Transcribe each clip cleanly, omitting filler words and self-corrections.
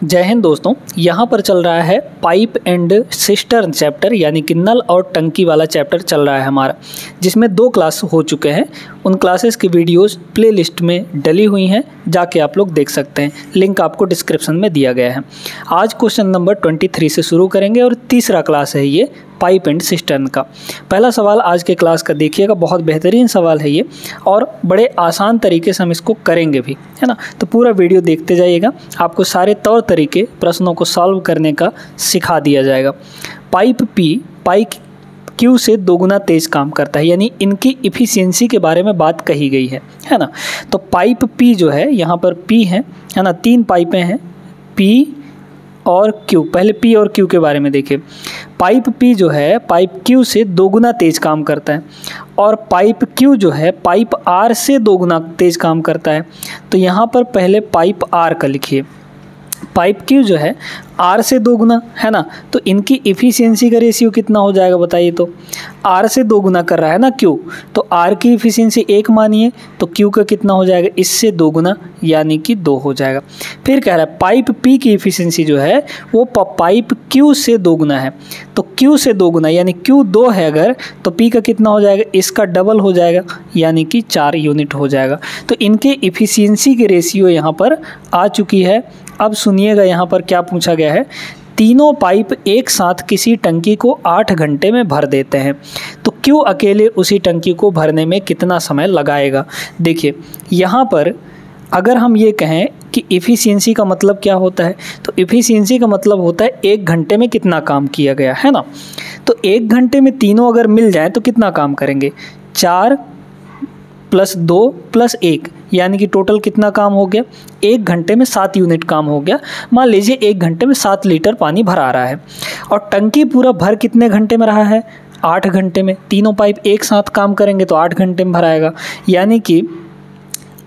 जय हिंद दोस्तों, यहाँ पर चल रहा है पाइप एंड सिस्टर्न चैप्टर, यानी कि नल और टंकी वाला चैप्टर चल रहा है हमारा, जिसमें 2 क्लास हो चुके हैं। उन क्लासेस की वीडियोस प्लेलिस्ट में डली हुई हैं, जाके आप लोग देख सकते हैं। लिंक आपको डिस्क्रिप्शन में दिया गया है। आज क्वेश्चन नंबर 23 से शुरू करेंगे और तीसरा क्लास है ये पाइप एंड सिस्टर्न का। पहला सवाल आज के क्लास का देखिएगा, बहुत बेहतरीन सवाल है ये और बड़े आसान तरीके से हम इसको करेंगे भी, है ना। तो पूरा वीडियो देखते जाइएगा, आपको सारे तौर तरीके प्रश्नों को सॉल्व करने का सिखा दिया जाएगा। पाइप पाइप क्यू से दोगुना तेज काम करता है, यानी इनकी इफ़िशियंसी के बारे में बात कही गई है ना। तो पाइप पी जो है, यहाँ पर पी है ना, 3 पाइपें हैं पी और क्यू। पहले पी और क्यू के बारे में देखिए। पाइप पी जो है पाइप क्यू से दोगुना तेज काम करता है और पाइप क्यू जो है पाइप आर से दोगुना तेज काम करता है। तो यहाँ पर पहले पाइप आर का लिखिए। पाइप क्यू जो है आर से दोगुना है ना, तो इनकी इफ़िशियंसी का रेशियो कितना हो जाएगा बताइए। तो आर से दोगुना कर रहा है ना क्यू, तो आर की इफ़िशियंसी 1 मानिए, तो क्यू का कितना हो जाएगा, इससे दोगुना यानी कि 2 हो जाएगा। फिर कह रहा है पाइप पी की इफ़िशियंसी जो है वो पाइप क्यू से दोगुना है, तो क्यू से दोगुना यानी क्यू 2 है अगर, तो पी का कितना हो जाएगा, इसका डबल हो जाएगा यानी कि 4 यूनिट हो जाएगा। तो इनके इफ़िशियंसी के रेशियो यहाँ पर आ चुकी है। अब सुनिएगा यहाँ पर क्या पूछा गया है। तीनों पाइप एक साथ किसी टंकी को 8 घंटे में भर देते हैं, तो क्यों अकेले उसी टंकी को भरने में कितना समय लगाएगा। देखिए यहाँ पर अगर हम ये कहें कि इफ़िशियंसी का मतलब क्या होता है, तो इफ़िशियंसी का मतलब होता है 1 घंटे में कितना काम किया गया है ना। तो 1 घंटे में तीनों अगर मिल जाएँ तो कितना काम करेंगे, 4 + 2 + 1 यानी कि टोटल कितना काम हो गया, 1 घंटे में 7 यूनिट काम हो गया। मान लीजिए 1 घंटे में 7 लीटर पानी भरा रहा है और टंकी पूरा भर कितने घंटे में रहा है, 8 घंटे में। तीनों पाइप एक साथ काम करेंगे तो 8 घंटे में भराएगा, यानी कि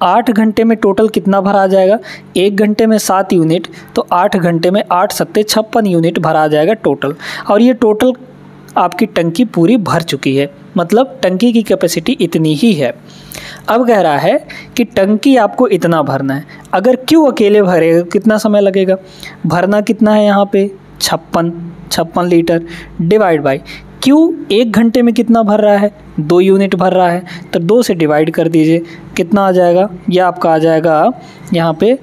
8 घंटे में टोटल कितना भरा जाएगा, 1 घंटे में 7 यूनिट, तो 8 घंटे में 8 × 7 = 56 यूनिट भरा जाएगा टोटल। और ये टोटल आपकी टंकी पूरी भर चुकी है, मतलब टंकी की कैपेसिटी इतनी ही है। अब कह रहा है कि टंकी आपको इतना भरना है, अगर क्यों अकेले भरेगा कितना समय लगेगा, भरना कितना है यहाँ पे 56 लीटर डिवाइड बाय क्यू 1 घंटे में कितना भर रहा है, 2 यूनिट भर रहा है, तो 2 से डिवाइड कर दीजिए, कितना आ जाएगा, यह आपका आ जाएगा यहाँ पे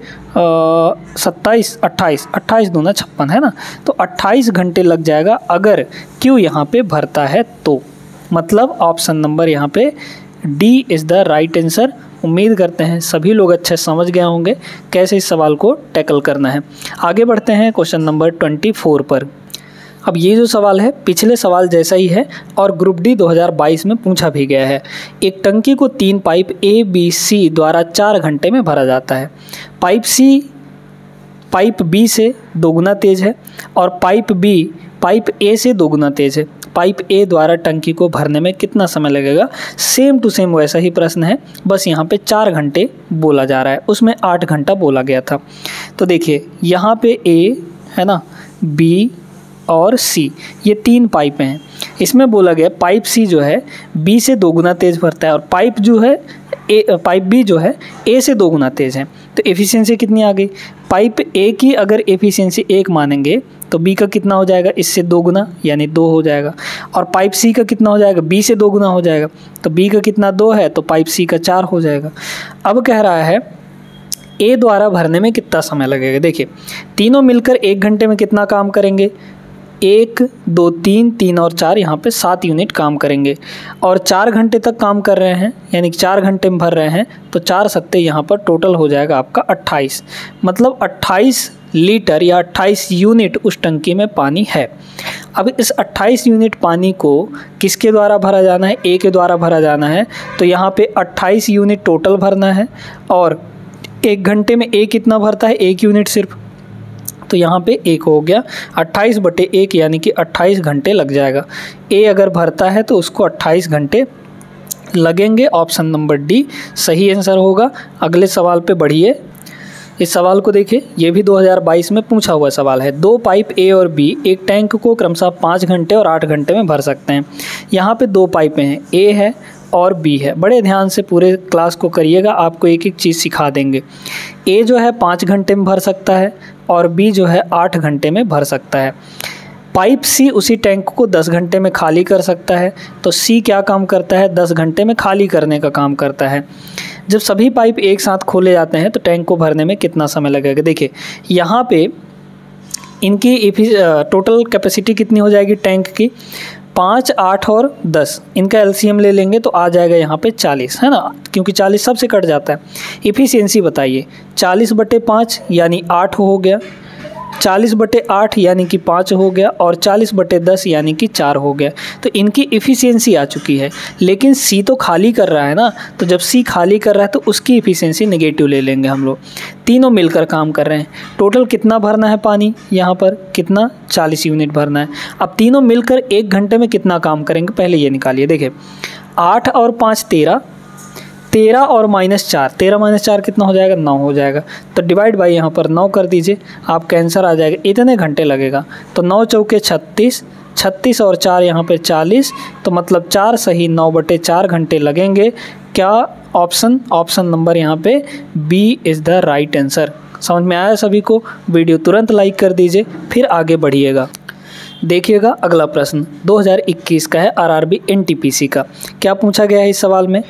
27 28 दूना 56 है ना। तो 28 घंटे लग जाएगा अगर क्यू यहाँ पे भरता है तो। मतलब ऑप्शन नंबर यहाँ पे D is the right answer. उम्मीद करते हैं सभी लोग अच्छे समझ गए होंगे कैसे इस सवाल को टैकल करना है। आगे बढ़ते हैं क्वेश्चन नंबर 24 पर। अब ये जो सवाल है पिछले सवाल जैसा ही है और ग्रुप डी 2022 में पूछा भी गया है। एक टंकी को 3 पाइप ए बी सी द्वारा 4 घंटे में भरा जाता है। पाइप बी से दोगुना तेज है और पाइप ए से दोगुना तेज है। पाइप ए द्वारा टंकी को भरने में कितना समय लगेगा। सेम टू सेम वैसा ही प्रश्न है, बस यहाँ पे 4 घंटे बोला जा रहा है, उसमें 8 घंटा बोला गया था। तो देखिए यहाँ पे ए है ना, बी और सी, ये 3 पाइपें हैं। इसमें बोला गया पाइप सी जो है बी से दोगुना तेज भरता है और पाइप बी जो है ए से दोगुना तेज है। तो एफिशिएंसी कितनी आ गई, पाइप ए की अगर एफिशिएंसी 1 मानेंगे तो बी का कितना हो जाएगा, इससे दोगुना यानी 2 हो जाएगा। और पाइप सी का कितना हो जाएगा, बी से दोगुना हो जाएगा, तो बी का कितना 2 है, तो पाइप सी का 4 हो जाएगा। अब कह रहा है ए द्वारा भरने में कितना समय लगेगा। देखिए तीनों मिलकर 1 घंटे में कितना काम करेंगे, 1 2 3 और 4 यहाँ पे 7 यूनिट काम करेंगे और 4 घंटे तक काम कर रहे हैं, यानी कि 4 घंटे में भर रहे हैं, तो 4 सत्ते यहाँ पर टोटल हो जाएगा आपका 28। मतलब 28 लीटर या 28 यूनिट उस टंकी में पानी है। अब इस 28 यूनिट पानी को किसके द्वारा भरा जाना है, ए के द्वारा भरा जाना है, तो यहाँ पे 28 यूनिट टोटल भरना है और 1 घंटे में ए कितना भरता है, 1 यूनिट सिर्फ, तो यहाँ पे 1 हो गया, 28/1 यानी कि 28 घंटे लग जाएगा। ए अगर भरता है तो उसको 28 घंटे लगेंगे। ऑप्शन नंबर डी सही आंसर होगा। अगले सवाल पे बढ़िए। इस सवाल को देखिए, ये भी 2022 में पूछा हुआ सवाल है। 2 पाइप ए और बी एक टैंक को क्रमशः 5 घंटे और 8 घंटे में भर सकते हैं। यहाँ पे 2 पाइपें हैं, ए है और बी है। बड़े ध्यान से पूरे क्लास को करिएगा, आपको एक एक चीज़ सिखा देंगे। ए जो है 5 घंटे में भर सकता है और बी जो है 8 घंटे में भर सकता है। पाइप सी उसी टैंक को 10 घंटे में खाली कर सकता है। तो सी क्या काम करता है, 10 घंटे में खाली करने का काम करता है। जब सभी पाइप एक साथ खोले जाते हैं तो टैंक को भरने में कितना समय लगेगा। देखिए यहाँ पे इनकी टोटल कैपेसिटी कितनी हो जाएगी टैंक की, 5, 8 और 10, इनका एलसीएम ले लेंगे तो आ जाएगा यहाँ पे 40, है ना, क्योंकि 40 सबसे कट जाता है। इफ़िशियंसी बताइए, 40/5 यानी 8 हो गया, 40/8 यानी कि 5 हो गया और 40/10 यानी कि 4 हो गया। तो इनकी इफ़िशियंसी आ चुकी है। लेकिन सी तो खाली कर रहा है ना, तो जब सी खाली कर रहा है तो उसकी इफ़िशियंसी नेगेटिव ले लेंगे हम लोग। तीनों मिलकर काम कर रहे हैं। टोटल कितना भरना है पानी, यहाँ पर कितना 40 यूनिट भरना है। अब तीनों मिलकर 1 घंटे में कितना काम करेंगे, पहले ये निकालिए। देखिए 8 और 5 13, 13 और -4, 13 - 4 कितना हो जाएगा, 9 हो जाएगा। तो डिवाइड बाई यहाँ पर 9 कर दीजिए, आपका आंसर आ जाएगा। इतने घंटे लगेगा। तो 9 चौके 36, 36 और 4 यहाँ पे 40, तो मतलब 4 सही 9/4 घंटे लगेंगे। क्या ऑप्शन नंबर यहाँ पे B is the right answer. समझ में आया सभी को? वीडियो तुरंत लाइक कर दीजिए, फिर आगे बढ़िएगा। देखिएगा अगला प्रश्न 2021 का है, आरआरबी एनटीपीसी का। क्या पूछा गया है इस सवाल में,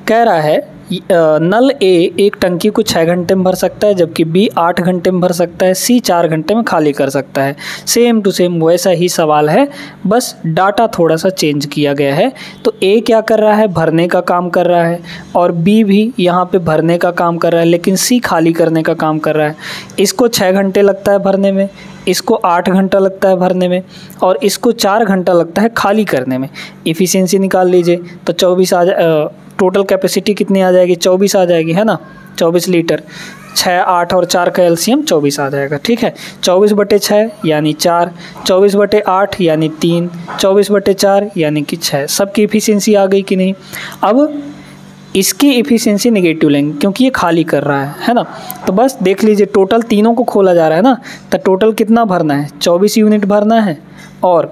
कह रहा है नल ए एक टंकी को 6 घंटे में भर सकता है, जबकि बी 8 घंटे में भर सकता है, सी 4 घंटे में खाली कर सकता है। सेम टू सेम वैसा ही सवाल है, बस डाटा थोड़ा सा चेंज किया गया है। तो ए क्या कर रहा है, भरने का काम कर रहा है, और बी भी यहाँ पे भरने का काम कर रहा है, लेकिन सी खाली करने का काम कर रहा है। इसको 6 घंटे लगता है भरने में, इसको 8 घंटा लगता है भरने में, और इसको 4 घंटा लगता है खाली करने में। इफ़िशियंसी निकाल लीजिए तो 24 टोटल कैपेसिटी कितनी आ जाएगी, 24 आ जाएगी, है ना, 24 लीटर। 6, 8 और 4 का एलसीएम 24 आ जाएगा। ठीक है, 24/6 यानी 4, 24/8 यानी 3, 24/4 यानी कि 6। सबकी इफ़िशियंसी आ गई कि नहीं। अब इसकी इफ़िशियंसी नेगेटिव लेंगे क्योंकि ये खाली कर रहा है ना। तो बस देख लीजिए, टोटल तीनों को खोला जा रहा है ना, तो टोटल कितना भरना है, 24 यूनिट भरना है। और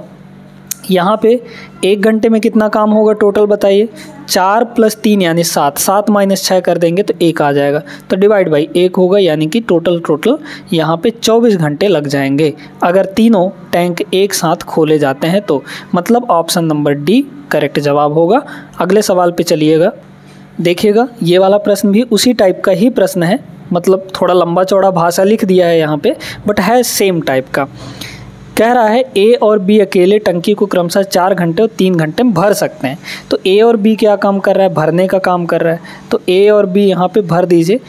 यहाँ पे 1 घंटे में कितना काम होगा टोटल बताइए, 4 + 3 यानी 7, 7 - 6 कर देंगे तो 1 आ जाएगा। तो डिवाइड बाई 1 होगा, यानी कि टोटल यहाँ पे 24 घंटे लग जाएंगे अगर तीनों टैंक एक साथ खोले जाते हैं तो। मतलब ऑप्शन नंबर डी करेक्ट जवाब होगा। अगले सवाल पे चलिएगा। देखिएगा ये वाला प्रश्न भी उसी टाइप का ही प्रश्न है, मतलब थोड़ा लंबा चौड़ा भाषा लिख दिया है यहाँ पे, बट है सेम टाइप का। कह रहा है ए और बी अकेले टंकी को क्रमशः 4 घंटे और 3 घंटे में भर सकते हैं। तो ए और बी क्या काम कर रहा है, भरने का काम कर रहा है। तो ए और बी यहाँ पे भर दीजिए।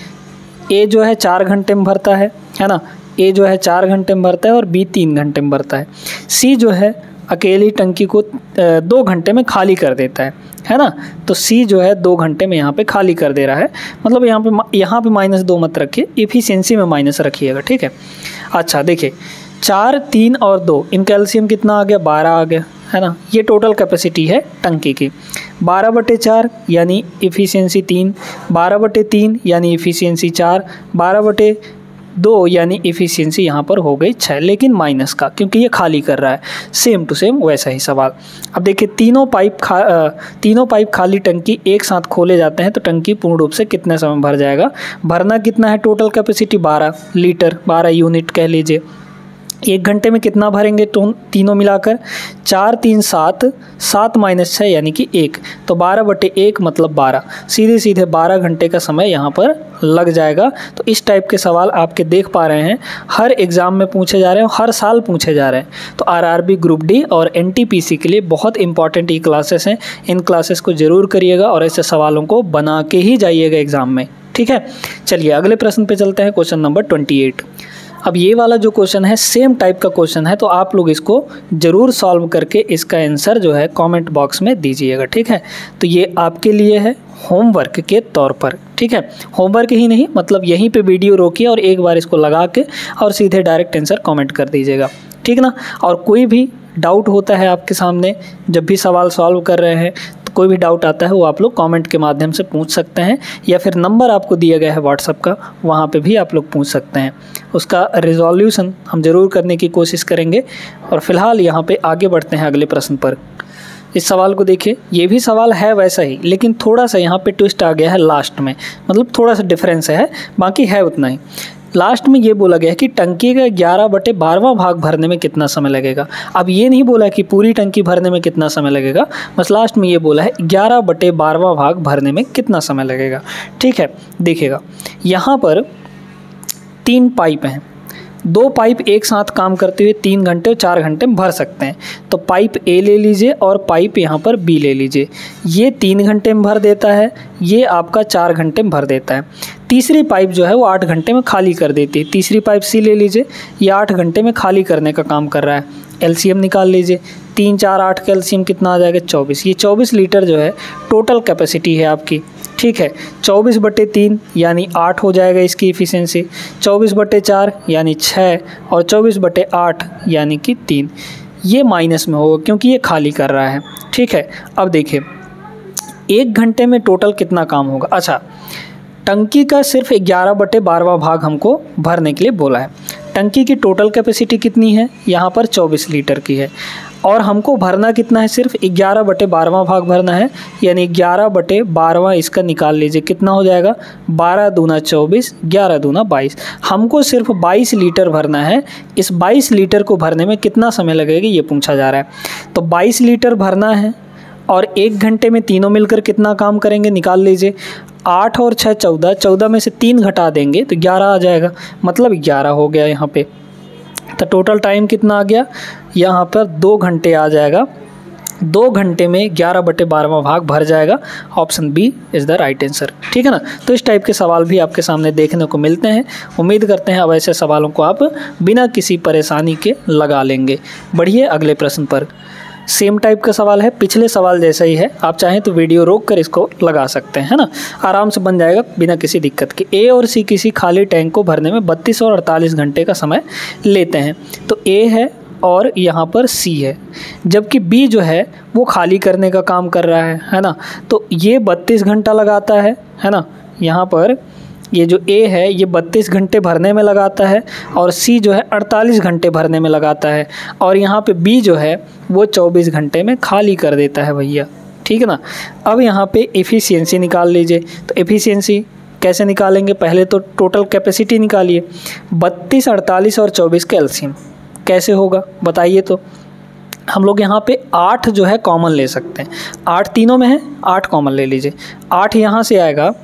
ए जो है 4 घंटे में भरता है ना, ए जो है 4 घंटे में भरता है और बी 3 घंटे में भरता है। सी जो है अकेली टंकी को 2 घंटे में खाली कर देता है ना। तो सी जो है 2 घंटे में यहाँ पे खाली कर दे रहा है। मतलब यहाँ पे -2 मत रखिए, इफ़िशियंसी में माइनस रखिएगा। ठीक है, अच्छा देखिए 4, 3 और 2, इनका एलसीएम कितना आ गया, 12 आ गया, है ना। ये टोटल कैपेसिटी है टंकी की। 12/4 यानी इफ़िशियंसी 3, 12/3 यानी इफ़िशियंसी 4, 12/2 यानी इफ़िशियंसी यहाँ पर हो गई 6, लेकिन माइनस का, क्योंकि ये खाली कर रहा है। सेम टू सेम वैसा ही सवाल। अब देखिए तीनों पाइप खाली टंकी एक साथ खोले जाते हैं तो टंकी पूर्ण रूप से कितने समय भर जाएगा। भरना कितना है, टोटल कैपेसिटी 12 लीटर, 12 यूनिट कह लीजिए। 1 घंटे में कितना भरेंगे तीनों मिलाकर, 4, 3, 7, 7 - 6 यानी कि 1, तो 12/1 मतलब 12, सीधे 12 घंटे का समय यहाँ पर लग जाएगा। तो इस टाइप के सवाल आपके देख पा रहे हैं हर एग्ज़ाम में पूछे जा रहे हैं, हर साल पूछे जा रहे हैं। तो आरआरबी ग्रुप डी और एनटीपीसी के लिए बहुत इंपॉर्टेंट ये क्लासेस हैं। इन क्लासेस को ज़रूर करिएगा और ऐसे सवालों को बना के ही जाइएगा एग्ज़ाम में। ठीक है, चलिए अगले प्रश्न पे चलते हैं, क्वेश्चन नंबर 28। अब ये वाला जो क्वेश्चन है सेम टाइप का क्वेश्चन है, तो आप लोग इसको ज़रूर सॉल्व करके इसका आंसर जो है कमेंट बॉक्स में दीजिएगा। ठीक है, तो ये आपके लिए है होमवर्क के तौर पर। ठीक है, होमवर्क ही नहीं, मतलब यहीं पे वीडियो रोकिए और एक बार इसको लगा के और सीधे डायरेक्ट आंसर कमेंट कर दीजिएगा। ठीक ना। और कोई भी डाउट होता है आपके सामने, जब भी सवाल सॉल्व कर रहे हैं तो कोई भी डाउट आता है वो आप लोग कमेंट के माध्यम से पूछ सकते हैं, या फिर नंबर आपको दिया गया है व्हाट्सएप का, वहाँ पे भी आप लोग पूछ सकते हैं। उसका रिजोल्यूशन हम ज़रूर करने की कोशिश करेंगे। और फिलहाल यहाँ पे आगे बढ़ते हैं अगले प्रश्न पर। इस सवाल को देखिए, ये भी सवाल है वैसा ही, लेकिन थोड़ा सा यहाँ पे ट्विस्ट आ गया है लास्ट में, मतलब थोड़ा सा डिफरेंस है, बाकी है उतना ही। लास्ट में ये बोला गया है कि टंकी का 11/12वां भाग भरने में कितना समय लगेगा। अब ये नहीं बोला कि पूरी टंकी भरने में कितना समय लगेगा, बस लास्ट में ये बोला है 11/12वां भाग भरने में कितना समय लगेगा। ठीक है, देखिएगा यहाँ पर 3 पाइप हैं, 2 पाइप एक साथ काम करते हुए 3 घंटे और 4 घंटे में भर सकते हैं। तो पाइप ए ले लीजिए और पाइप यहाँ पर बी ले लीजिए। ये 3 घंटे में भर देता है, ये आपका 4 घंटे में भर देता है। तीसरी पाइप जो है वो 8 घंटे में खाली कर देती है। तीसरी पाइप सी ले लीजिए, ये 8 घंटे में खाली करने का काम कर रहा है। एलसीएम निकाल लीजिए, 3 4 8 का एलसीएम कितना आ जाएगा 24। ये 24 लीटर जो है टोटल कैपेसिटी है आपकी। ठीक है, 24/3 यानी 8 हो जाएगा इसकी इफ़िशियंसी, 24/4 यानी 6 और 24/8 यानी कि 3। ये माइनस में होगा क्योंकि ये खाली कर रहा है। ठीक है, अब देखिए 1 घंटे में टोटल कितना काम होगा। अच्छा, टंकी का सिर्फ 11/12वां भाग हमको भरने के लिए बोला है। टंकी की टोटल कैपेसिटी कितनी है, यहाँ पर 24 लीटर की है, और हमको भरना कितना है, सिर्फ 11/12वां भाग भरना है, यानी 11/12वां इसका निकाल लीजिए, कितना हो जाएगा 12 दूना 24, 11 दूना 22। हमको सिर्फ 22 लीटर भरना है। इस 22 लीटर को भरने में कितना समय लगेगा ये पूछा जा रहा है। तो 22 लीटर भरना है और 1 घंटे में तीनों मिलकर कितना काम करेंगे निकाल लीजिए। 8 और 6 14, 14 में से 3 घटा देंगे तो 11 आ जाएगा, मतलब 11 हो गया यहाँ पे। तो टोटल टाइम कितना आ गया, यहाँ पर 2 घंटे आ जाएगा। 2 घंटे में 11/12वां भाग भर जाएगा। Option B is the right answer. ठीक है ना। तो इस टाइप के सवाल भी आपके सामने देखने को मिलते हैं। उम्मीद करते हैं अब ऐसे सवालों को आप बिना किसी परेशानी के लगा लेंगे। बढ़िए अगले प्रश्न पर। सेम टाइप का सवाल है, पिछले सवाल जैसा ही है। आप चाहें तो वीडियो रोक कर इसको लगा सकते हैं, है ना, आराम से बन जाएगा बिना किसी दिक्कत के। ए और सी किसी खाली टैंक को भरने में 32 और 48 घंटे का समय लेते हैं। तो ए है और यहाँ पर सी है, जबकि बी जो है वो खाली करने का काम कर रहा है ना। तो ये 32 घंटा लगाता है ना। यहाँ पर ये जो ए है ये 32 घंटे भरने में लगाता है और सी जो है 48 घंटे भरने में लगाता है, और यहाँ पे बी जो है वो 24 घंटे में खाली कर देता है भैया। ठीक है ना। अब यहाँ पे एफिशिएंसी निकाल लीजिए। तो एफिशिएंसी कैसे निकालेंगे, पहले तो टोटल कैपेसिटी निकालिए। 32, 48 और 24 का एलसीएम कैसे होगा बताइए। तो हम लोग यहाँ पे 8 जो है कॉमन ले सकते हैं। 8 तीनों में है, 8 कॉमन ले लीजिए। 8 यहाँ से आएगा।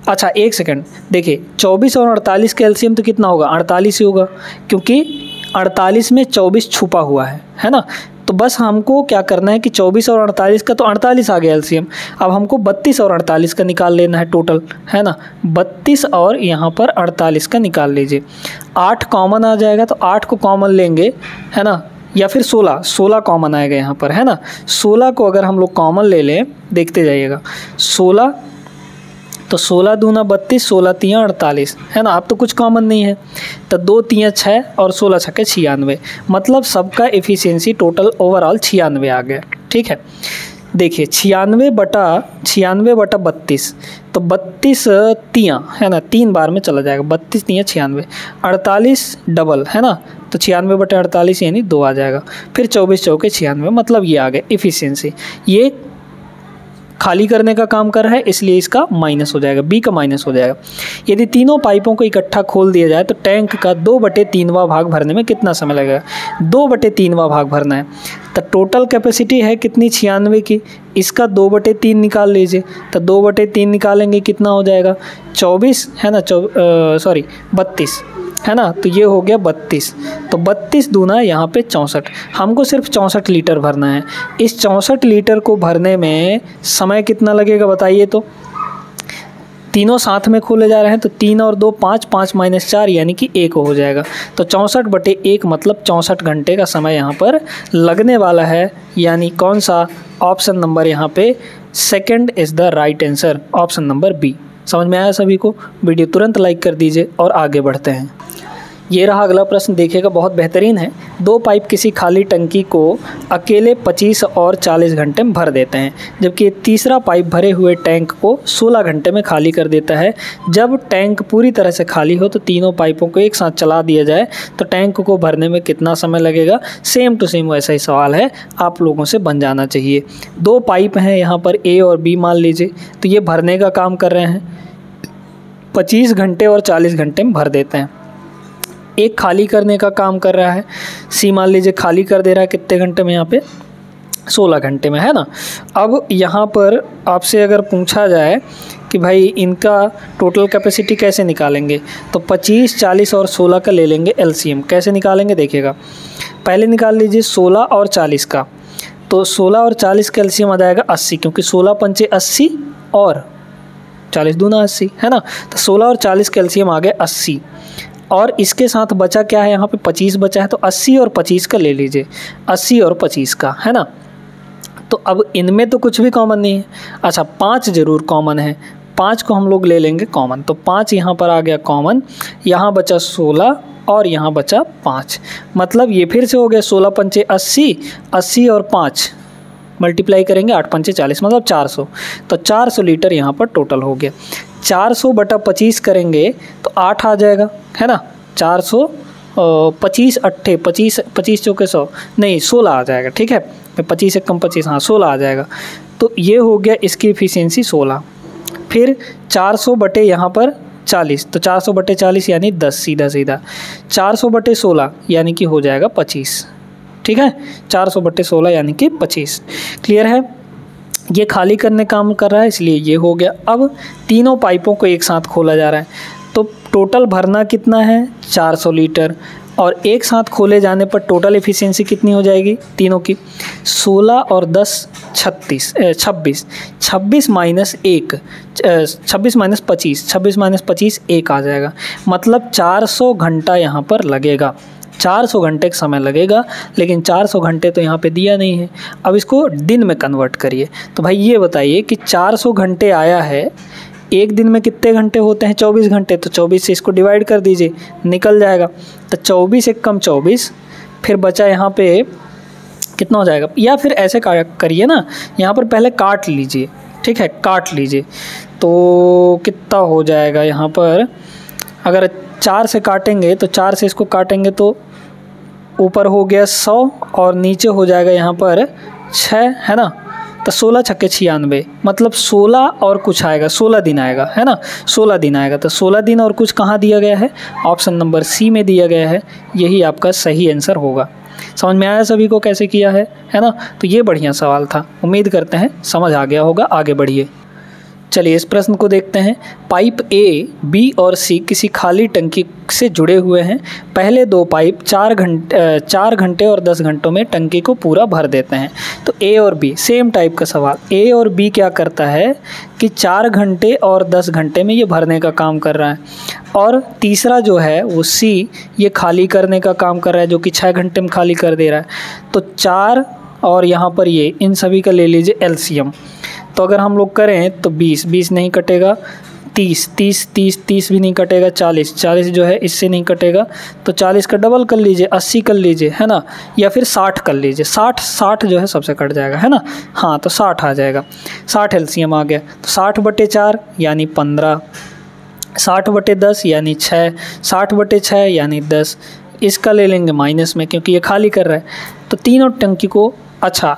अच्छा एक सेकंड देखिए, 24 और 48 का एलसीएम तो कितना होगा 48 ही होगा, क्योंकि 48 में 24 छुपा हुआ है ना। तो बस हमको क्या करना है कि 24 और 48 का तो 48 आ गया एलसीएम। अब हमको 32 और 48 का निकाल लेना है टोटल, है ना। 32 और यहाँ पर 48 का निकाल लीजिए। 8 कॉमन आ जाएगा, तो 8 को कॉमन लेंगे, है ना, या फिर 16 कॉमन आएगा यहाँ पर, है ना। 16 को अगर हम लोग कॉमन ले लें, देखते जाइएगा, 16 तो 16 दूना 32, 16 तियाँ 48, है ना। अब तो कुछ कॉमन नहीं है, तो 2 तियाँ 6 और 16 छक्के 96, मतलब सबका एफिशिएंसी टोटल ओवरऑल 96 आ गया। ठीक है, देखिए 96/32, तो 32 तियाँ, है ना, 3 बार में चला जाएगा। 32 तियाँ 96, 48 डबल, है ना, तो 96/48 यानी 2 आ जाएगा। फिर 24 चौके 96, मतलब ये आ गया एफिशिएंसी। ये खाली करने का काम कर रहा है, इसलिए इसका माइनस हो जाएगा, बी का माइनस हो जाएगा। यदि तीनों पाइपों को इकट्ठा खोल दिया जाए तो टैंक का 2/3वां भाग भरने में कितना समय लगेगा। 2/3वां भाग भरना है, तो टोटल कैपेसिटी है कितनी 96 की, इसका 2/3 निकाल लीजिए। तो 2/3 निकालेंगे कितना हो जाएगा 24, है ना, 32, है ना। तो ये हो गया 32, तो 32 दूना यहाँ पे 64। हमको सिर्फ 64 लीटर भरना है। इस 64 लीटर को भरने में समय कितना लगेगा बताइए। तो तीनों साथ में खोले जा रहे हैं, तो 3 और 2 5, 5 - 4 यानी कि 1 हो जाएगा। तो 64/1 मतलब 64 घंटे का समय यहाँ पर लगने वाला है, यानी कौन सा ऑप्शन नंबर यहाँ पे second is the right answer, option number B. समझ में आया सभी को। वीडियो तुरंत लाइक कर दीजिए और आगे बढ़ते हैं। ये रहा अगला प्रश्न, देखिएगा बहुत बेहतरीन है। दो पाइप किसी खाली टंकी को अकेले 25 और 40 घंटे में भर देते हैं, जबकि तीसरा पाइप भरे हुए टैंक को 16 घंटे में खाली कर देता है। जब टैंक पूरी तरह से खाली हो तो तीनों पाइपों को एक साथ चला दिया जाए तो टैंक को भरने में कितना समय लगेगा। सेम टू सेम वैसा ही सवाल है, आप लोगों से बन जाना चाहिए। दो पाइप हैं यहाँ पर ए और बी मान लीजिए, तो ये भरने का काम कर रहे हैं, 25 घंटे और 40 घंटे में भर देते हैं। एक खाली करने का काम कर रहा है, सी मान लीजिए खाली कर दे रहा है कितने घंटे में, यहाँ पे 16 घंटे में, है ना। अब यहाँ पर आपसे अगर पूछा जाए कि भाई इनका टोटल कैपेसिटी कैसे निकालेंगे, तो 25, 40 और 16 का ले लेंगे एलसीएम। कैसे निकालेंगे देखिएगा, पहले निकाल लीजिए 16 और 40 का, तो 16 और 40 का एलसीएम आ जाएगा 80, क्योंकि 16 पंचे 80 और 40 दूना 80, है ना। तो 16 और 40 का एलसीएम आ गया 80, और इसके साथ बचा क्या है, यहाँ पे 25 बचा है, तो 80 और 25 का ले लीजिए, 80 और 25 का, है ना। तो अब इनमें तो कुछ भी कॉमन नहीं है, अच्छा 5 ज़रूर कॉमन है, 5 को हम लोग ले लेंगे कॉमन, तो 5 यहाँ पर आ गया कॉमन, यहाँ बचा 16 और यहाँ बचा 5, मतलब ये फिर से हो गया 16 पंचे 80, 80 और 5 मल्टीप्लाई करेंगे 8 पंचे 40, मतलब 400, तो 400 लीटर यहाँ पर टोटल हो गया। 400 बटा 25 करेंगे तो 8 आ जाएगा, है ना। 400 25 अट्ठे 25 25 चौके 100 नहीं 16 आ जाएगा, ठीक है। 25 एक कम 25, हाँ 16 आ जाएगा। तो ये हो गया इसकी एफिशिएंसी 16। फिर 400 बटे यहाँ पर 40, तो 400 बटे 40 यानी 10, सीधा सीधा 400 बटे 16 यानी कि हो जाएगा 25, ठीक है। 400 बटे 16 यानी कि 25। क्लियर है, ये खाली करने काम कर रहा है इसलिए ये हो गया। अब तीनों पाइपों को एक साथ खोला जा रहा है, तो टोटल भरना कितना है 400 लीटर, और एक साथ खोले जाने पर टोटल एफिशिएंसी कितनी हो जाएगी तीनों की, 16 और 10 26, 26 माइनस 1 26 माइनस 25, 26 माइनस 25 1 आ जाएगा, मतलब 400 घंटा यहाँ पर लगेगा, 400 घंटे का समय लगेगा। लेकिन 400 घंटे तो यहाँ पे दिया नहीं है, अब इसको दिन में कन्वर्ट करिए। तो भाई ये बताइए कि 400 घंटे आया है, एक दिन में कितने घंटे होते हैं 24 घंटे, तो 24 से इसको डिवाइड कर दीजिए, निकल जाएगा। तो 24 एक कम 24, फिर बचा यहाँ पे कितना हो जाएगा, या फिर ऐसे करिए ना, यहाँ पर पहले काट लीजिए, ठीक है, काट लीजिए तो कितना हो जाएगा यहाँ पर, अगर 4 से काटेंगे तो 4 से इसको काटेंगे तो ऊपर हो गया 100 और नीचे हो जाएगा यहाँ पर 6, है ना। तो 16 छक्के 96, मतलब 16 और कुछ आएगा, 16 दिन आएगा, है ना, 16 दिन आएगा। तो 16 दिन और कुछ कहाँ दिया गया है, ऑप्शन नंबर सी में दिया गया है, यही आपका सही आंसर होगा। समझ में आया सभी को कैसे किया है ना। तो ये बढ़िया सवाल था, उम्मीद करते हैं समझ आ गया होगा। आगे बढ़िए, चलिए इस प्रश्न को देखते हैं। पाइप ए, बी और सी किसी खाली टंकी से जुड़े हुए हैं। पहले दो पाइप 4 घंटे और 10 घंटों में टंकी को पूरा भर देते हैं। तो ए और बी सेम टाइप का सवाल, ए और बी क्या करता है कि 4 घंटे और 10 घंटे में ये भरने का काम कर रहा है, और तीसरा जो है वो सी ये खाली करने का काम कर रहा है, जो कि 6 घंटे में खाली कर दे रहा है। तो 4 और यहाँ पर ये, इन सभी का ले लीजिए एलसीएम। तो अगर हम लोग करें तो 20 नहीं कटेगा, 30 भी नहीं कटेगा, 40 जो है इससे नहीं कटेगा, तो 40 का डबल कर लीजिए, 80 कर लीजिए, है ना, या फिर 60 कर लीजिए, 60 जो है सबसे कट जाएगा, है ना। हाँ तो 60 आ जाएगा, 60 एलसीएम आ गया। तो 60 बटे 4 यानी 15, 60 बटे 10 यानी 6, 60 बटे 6 यानी 10, इसका ले लेंगे माइनस में क्योंकि ये खाली कर रहा है। तो तीनों टंकी को, अच्छा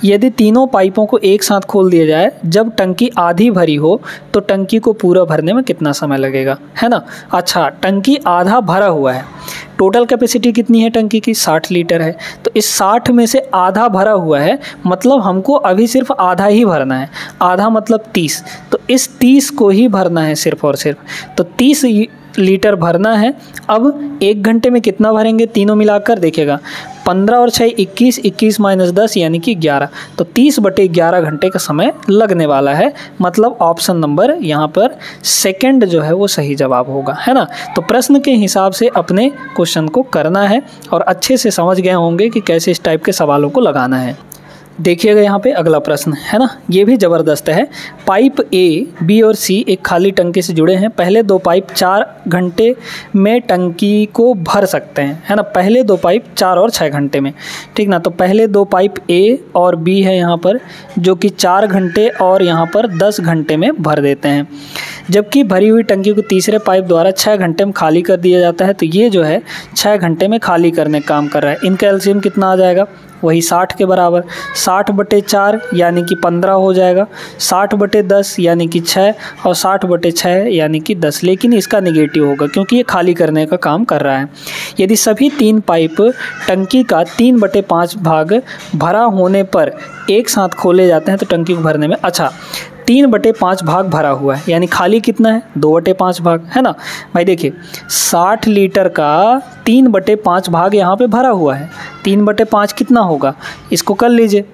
यदि तीनों पाइपों को एक साथ खोल दिया जाए, जब टंकी आधी भरी हो तो टंकी को पूरा भरने में कितना समय लगेगा, है ना। अच्छा टंकी आधा भरा हुआ है, टोटल कैपेसिटी कितनी है टंकी की 60 लीटर है, तो इस 60 में से आधा भरा हुआ है, मतलब हमको अभी सिर्फ आधा ही भरना है, आधा मतलब 30, तो इस 30 को ही भरना है सिर्फ और सिर्फ, तो 30 लीटर भरना है। अब 1 घंटे में कितना भरेंगे तीनों मिलाकर, देखिएगा 15 और 6 21, 21 माइनस 10 यानी कि 11, तो 30 बटे 11 घंटे का समय लगने वाला है, मतलब ऑप्शन नंबर यहाँ पर सेकंड जो है वो सही जवाब होगा, है ना। तो प्रश्न के हिसाब से अपने क्वेश्चन को करना है और अच्छे से समझ गए होंगे कि कैसे इस टाइप के सवालों को लगाना है। देखिएगा यहाँ पे अगला प्रश्न है ना, ये भी ज़बरदस्त है। पाइप ए, बी और सी एक खाली टंकी से जुड़े हैं। पहले दो पाइप 4 घंटे में टंकी को भर सकते हैं, है ना। पहले दो पाइप 4 और 6 घंटे में, ठीक ना। तो पहले दो पाइप ए और बी है यहाँ पर, जो कि 4 घंटे और यहाँ पर 10 घंटे में भर देते हैं, जबकि भरी हुई टंकी को तीसरे पाइप द्वारा 6 घंटे में खाली कर दिया जाता है। तो ये जो है 6 घंटे में खाली करने का काम कर रहा है। इनका एलसीएम कितना आ जाएगा, वही 60 के बराबर, 60/4 यानी कि 15 हो जाएगा, 60/10 यानी कि 6 और 60/6 यानी कि 10। लेकिन इसका नेगेटिव होगा क्योंकि ये खाली करने का काम कर रहा है। यदि सभी 3 पाइप टंकी का 3/5 भाग भरा होने पर एक साथ खोले जाते हैं तो टंकी को भरने में, अच्छा 3/5 भाग भरा हुआ है, यानी खाली कितना है, 2/5 भाग, है ना भाई। देखिए 60 लीटर का 3/5 भाग यहाँ पे भरा हुआ है। 3/5 कितना होगा, इसको कर लीजिए,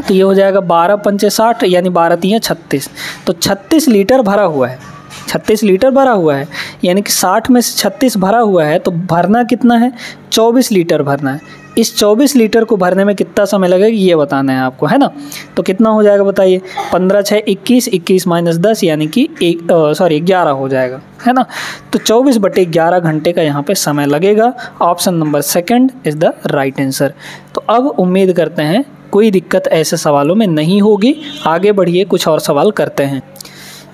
तो ये हो जाएगा 12 पंचे 60 यानी 12 3 36। तो 36 लीटर भरा हुआ है, 36 लीटर भरा हुआ है, यानी कि 60 में से 36 भरा हुआ है, तो भरना कितना है, 24 लीटर भरना है। इस 24 लीटर को भरने में कितना समय लगेगा ये बताना है आपको, है ना। तो कितना हो जाएगा बताइए, 15 6 21, 21 - 10 यानी कि 11 हो जाएगा, है ना। तो 24/11 घंटे का यहाँ पे समय लगेगा। Option number second is the right answer. तो अब उम्मीद करते हैं कोई दिक्कत ऐसे सवालों में नहीं होगी। आगे बढ़िए, कुछ और सवाल करते हैं।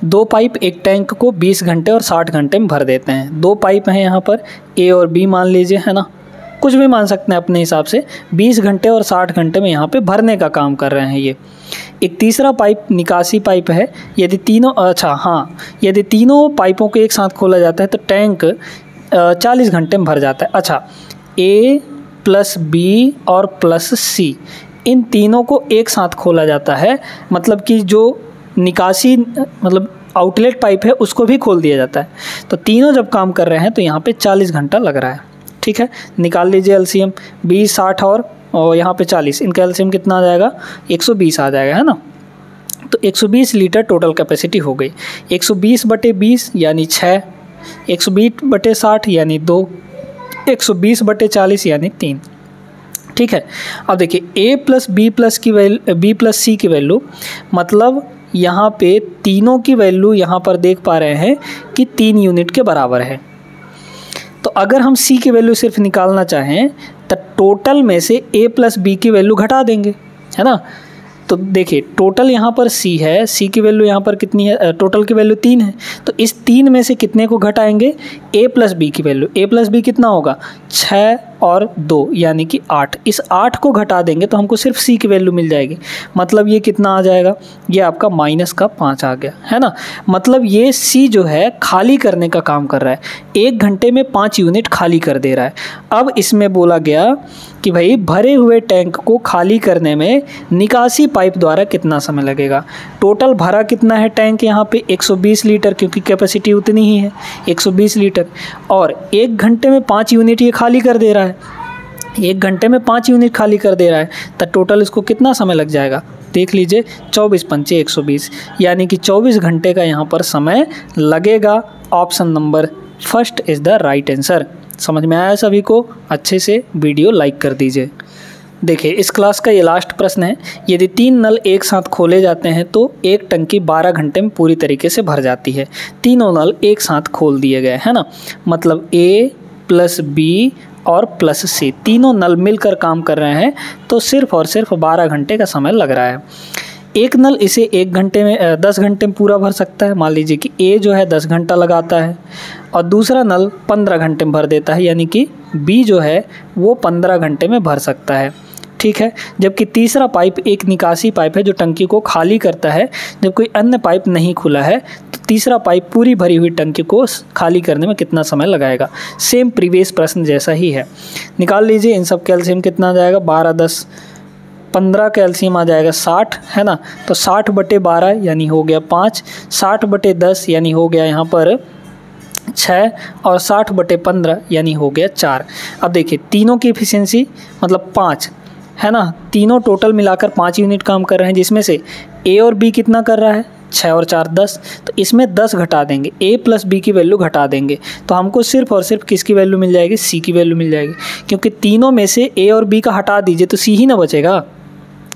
2 पाइप एक टैंक को 20 घंटे और 60 घंटे में भर देते हैं। 2 पाइप हैं यहाँ पर, ए और बी मान लीजिए, है ना, कुछ भी मान सकते हैं अपने हिसाब से। 20 घंटे और 60 घंटे में यहाँ पे भरने का काम कर रहे हैं ये। एक तीसरा पाइप निकासी पाइप है। यदि तीनों पाइपों को एक साथ खोला जाता है तो टैंक 40 घंटे में भर जाता है। अच्छा, ए प्लस बी और प्लस सी, इन तीनों को एक साथ खोला जाता है, मतलब कि जो निकासी मतलब आउटलेट पाइप है उसको भी खोल दिया जाता है। तो तीनों जब काम कर रहे हैं तो यहाँ पे 40 घंटा लग रहा है, ठीक है। निकाल लीजिए एलसीएम, 20 60 और यहाँ पे 40, इनका एलसीएम कितना आ जाएगा, 120 आ जाएगा, है ना। तो 120 लीटर टोटल कैपेसिटी हो गई। 120/20 यानी 6, 120/60 यानी 2, 120/40 यानी 3, ठीक है। अब देखिए ए प्लस बी प्लस सी की वैल्यू, मतलब यहाँ पे तीनों की वैल्यू यहाँ पर देख पा रहे हैं कि 3 यूनिट के बराबर है। तो अगर हम सी की वैल्यू सिर्फ निकालना चाहें तो टोटल में से ए प्लस बी की वैल्यू घटा देंगे, है ना। तो देखिए टोटल यहाँ पर सी है, सी की वैल्यू यहाँ पर कितनी है, टोटल की वैल्यू 3 है। तो इस 3 में से कितने को घटाएंगे, ए प्लस बी की वैल्यू। ए प्लस बी कितना होगा, 6 और 2 यानी कि 8। इस 8 को घटा देंगे तो हमको सिर्फ सी की वैल्यू मिल जाएगी। मतलब ये कितना आ जाएगा, ये आपका -5 आ गया, है ना। मतलब ये सी जो है खाली करने का काम कर रहा है, 1 घंटे में 5 यूनिट खाली कर दे रहा है। अब इसमें बोला गया कि भाई भरे हुए टैंक को खाली करने में निकासी पाइप द्वारा कितना समय लगेगा। टोटल भरा कितना है टैंक यहाँ पे, 120 लीटर, क्योंकि कैपेसिटी उतनी ही है 120 लीटर, और 1 घंटे में 5 यूनिट ये खाली कर दे रहा है। 1 घंटे में 5 यूनिट खाली कर दे रहा है, तो टोटल इसको कितना समय लग जाएगा, देख लीजिए 24 पंचे 120, यानी कि 24 घंटे का यहाँ पर समय लगेगा। Option number first is the right answer. समझ में आया सभी को, अच्छे से वीडियो लाइक कर दीजिए। देखिए इस क्लास का ये लास्ट प्रश्न है। यदि 3 नल एक साथ खोले जाते हैं तो एक टंकी 12 घंटे में पूरी तरीके से भर जाती है। तीनों नल एक साथ खोल दिए गए, है ना। मतलब ए प्लस बी और प्लस सी, तीनों नल मिलकर काम कर रहे हैं, तो सिर्फ और सिर्फ 12 घंटे का समय लग रहा है। एक नल इसे 1 घंटे में 10 घंटे में पूरा भर सकता है। मान लीजिए कि ए जो है 10 घंटा लगाता है और दूसरा नल 15 घंटे में भर देता है, यानी कि बी जो है वो 15 घंटे में भर सकता है, ठीक है। जबकि तीसरा पाइप एक निकासी पाइप है जो टंकी को खाली करता है। जब कोई अन्य पाइप नहीं खुला है तो तीसरा पाइप पूरी भरी हुई टंकी को खाली करने में कितना समय लगाएगा। सेम प्रीवियस प्रश्न जैसा ही है। निकाल लीजिए इन सब कैल्शियम कितना आ जाएगा, 12 10 15 कैल्शियम आ जाएगा 60, है ना। तो 60/12 यानी हो गया 5, 60/10 यानी हो गया यहाँ पर 6 और 60/15 यानी हो गया 4। अब देखिए तीनों की एफिशिएंसी मतलब 5, है ना। तीनों टोटल मिलाकर 5 यूनिट काम कर रहे हैं, जिसमें से ए और बी कितना कर रहा है, 6 और 4 10। तो इसमें 10 घटा देंगे, ए प्लस बी की वैल्यू घटा देंगे, तो हमको सिर्फ और सिर्फ किसकी वैल्यू मिल जाएगी, सी की वैल्यू मिल जाएगी। क्योंकि तीनों में से ए और बी का हटा दीजिए तो सी ही ना बचेगा,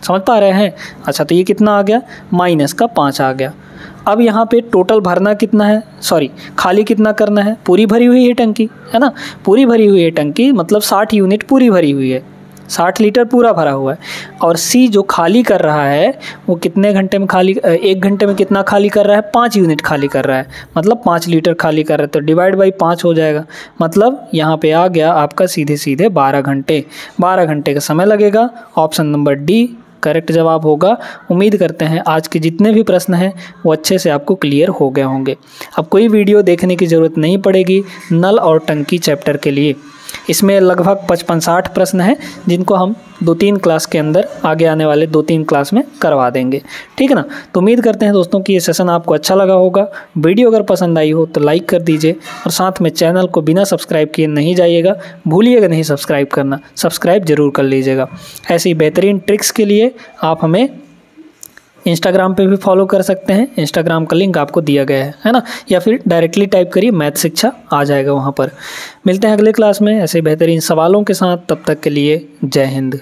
समझ पा रहे हैं। अच्छा, तो ये कितना आ गया, माइनस का 5 आ गया। अब यहाँ पे टोटल भरना कितना है, सॉरी खाली कितना करना है, पूरी भरी हुई है टंकी, है ना, पूरी भरी हुई है टंकी, मतलब 60 यूनिट पूरी भरी हुई है, 60 लीटर पूरा भरा हुआ है। और सी जो खाली कर रहा है वो कितने घंटे में खाली, 1 घंटे में कितना खाली कर रहा है, 5 यूनिट खाली कर रहा है, मतलब 5 लीटर खाली कर रहा है, तो डिवाइड बाई 5 हो जाएगा। मतलब यहाँ पे आ गया आपका सीधे सीधे 12 घंटे, 12 घंटे का समय लगेगा। ऑप्शन नंबर डी करेक्ट जवाब होगा। उम्मीद करते हैं आज के जितने भी प्रश्न हैं वो अच्छे से आपको क्लियर हो गए होंगे। अब कोई वीडियो देखने की ज़रूरत नहीं पड़ेगी नल और टंकी चैप्टर के लिए। इसमें लगभग 55-60 प्रश्न हैं जिनको हम 2-3 क्लास के अंदर, आगे आने वाले 2-3 क्लास में करवा देंगे, ठीक है ना। तो उम्मीद करते हैं दोस्तों कि ये सेशन आपको अच्छा लगा होगा। वीडियो अगर पसंद आई हो तो लाइक कर दीजिए और साथ में चैनल को बिना सब्सक्राइब किए नहीं जाइएगा, भूलिएगा नहीं सब्सक्राइब करना, सब्सक्राइब जरूर कर लीजिएगा। ऐसी बेहतरीन ट्रिक्स के लिए आप हमें इंस्टाग्राम पे भी फॉलो कर सकते हैं, इंस्टाग्राम का लिंक आपको दिया गया है ना, या फिर डायरेक्टली टाइप करिए मैथ शिक्षा, आ जाएगा वहाँ पर। मिलते हैं अगले क्लास में ऐसे बेहतरीन सवालों के साथ, तब तक के लिए जय हिंद।